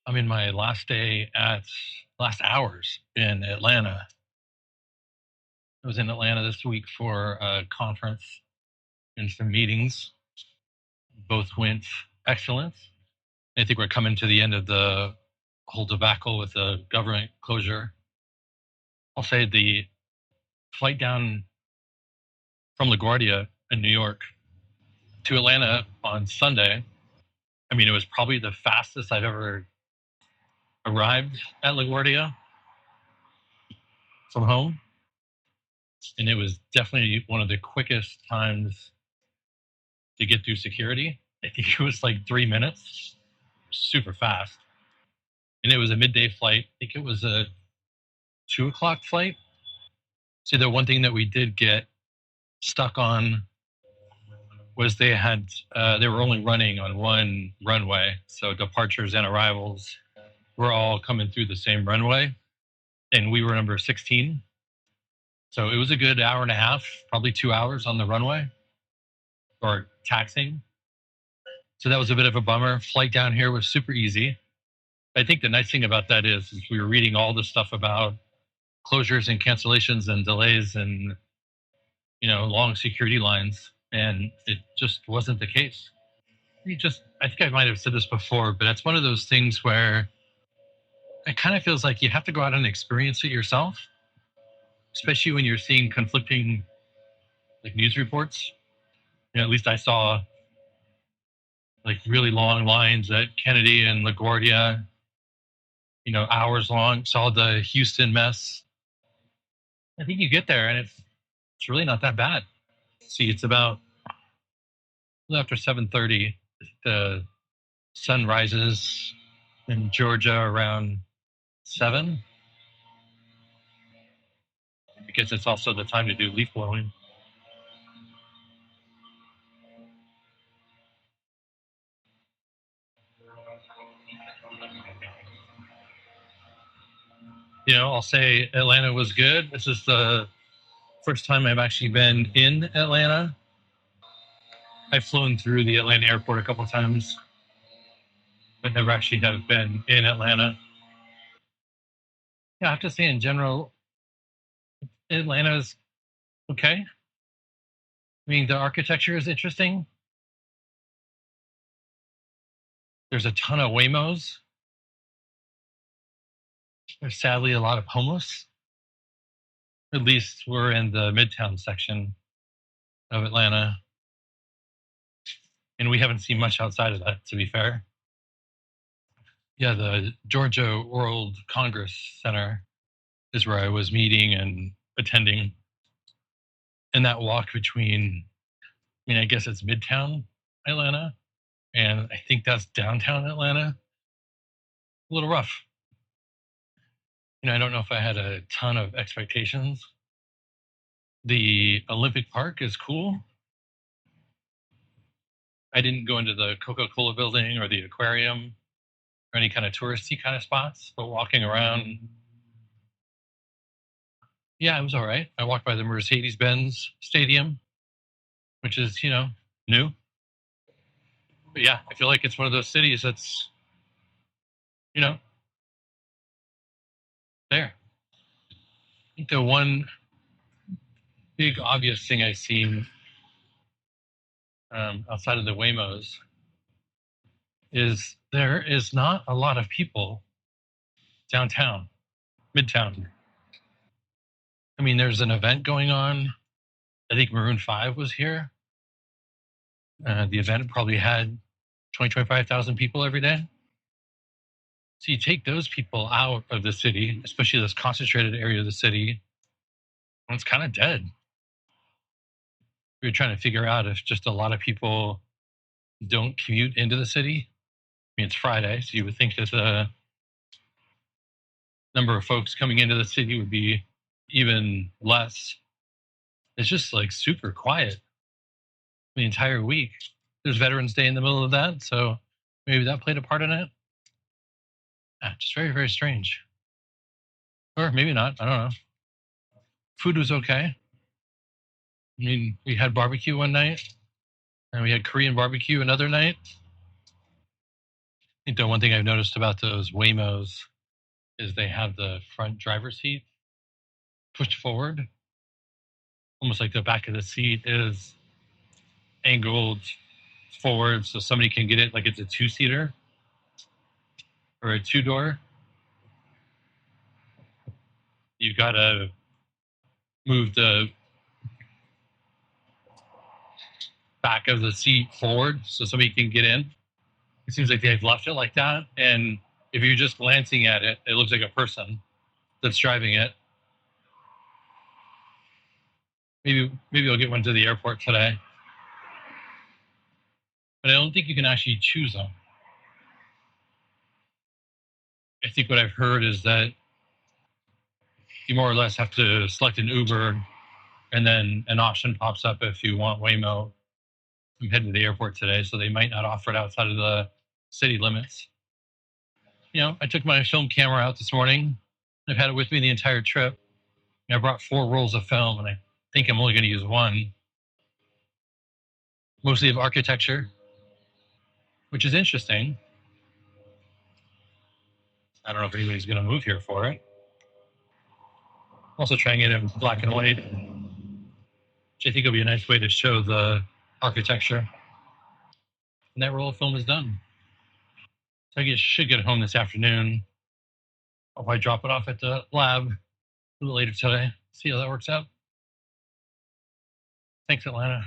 I'm in my last hours in Atlanta. I was in Atlanta this week for a conference and some meetings. Both went excellent. I think we're coming to the end of the whole debacle with the government closure. I'll say the flight down from LaGuardia in New York to Atlanta on Sunday, I mean, it was probably the fastest I've ever arrived at LaGuardia from home. And it was definitely one of the quickest times to get through security. I think it was like 3 minutes, super fast. And it was a midday flight. I think it was a 2 o'clock flight. So the one thing that we did get stuck on was they were only running on one runway. So departures and arrivals were all coming through the same runway. And we were number 16. So it was a good hour and a half, probably 2 hours on the runway or taxiing. So that was a bit of a bummer. Flight down here was super easy. I think the nice thing about that is we were reading all the stuff about closures and cancellations and delays and long security lines, and it just wasn't the case. I think I might have said this before, but it's one of those things where it kind of feels like you have to go out and experience it yourself, especially when you're seeing conflicting news reports. At least I saw really long lines at Kennedy and LaGuardia, hours long. Saw the Houston mess. I think you get there and it's really not that bad. See, it's about after 7:30. The sun rises in Georgia around 7. Because it's also the time to do leaf blowing. I'll say Atlanta was good. This is the first time I've actually been in Atlanta. I've flown through the Atlanta airport a couple times, but never actually have been in Atlanta. Yeah, I have to say in general, Atlanta's okay. I mean, the architecture is interesting. There's a ton of Waymos. There's sadly a lot of homeless. At least we're in the Midtown section of Atlanta. And we haven't seen much outside of that, to be fair. Yeah, the Georgia World Congress Center is where I was meeting and attending. And that walk between, I guess it's Midtown Atlanta, and I think that's downtown Atlanta. A little rough. I don't know if I had a ton of expectations. The Olympic Park is cool. I didn't go into the Coca-Cola building or the aquarium or any kind of touristy kind of spots, but walking around, yeah, it was all right. I walked by the Mercedes-Benz Stadium, which is, new. But yeah, I feel like it's one of those cities that's, there. I think the one big obvious thing I've seen outside of the Waymos is there is not a lot of people downtown, Midtown. I mean, there's an event going on. I think Maroon 5 was here. The event probably had 25,000 people every day. So you take those people out of the city, especially this concentrated area of the city, and it's kind of dead. We were trying to figure out if just a lot of people don't commute into the city. I mean, it's Friday, so you would think that the number of folks coming into the city would be even less. It's just super quiet the entire week. There's Veterans Day in the middle of that, so maybe that played a part in it. Just very, very strange. Or maybe not. I don't know. Food was okay. I mean, we had barbecue one night, and we had Korean barbecue another night. think the one thing I've noticed about those Waymos is they have the front driver's seat pushed forward, almost like the back of the seat is angled forward so somebody can get it like it's a two-seater or a two-door. You've got to move the back of the seat forward so somebody can get in. It seems like they've left it like that, and if you're just glancing at it, it looks like a person that's driving it. Maybe I'll get one to the airport today, but I don't think you can actually choose them. I think what I've heard is that you more or less have to select an Uber, and then an option pops up if you want Waymo. I'm heading to the airport today, so they might not offer it outside of the city limits. You know, I took my film camera out this morning. I've had it with me the entire trip. I brought 4 rolls of film, and I think I'm only going to use one. Mostly of architecture, which is interesting. I don't know if anybody's going to move here for it. I'm also trying it in black and white, which I think will be a nice way to show the architecture. And that roll of film is done. So I should get home this afternoon. I'll probably drop it off at the lab a little later today. See how that works out. Thanks, Atlanta.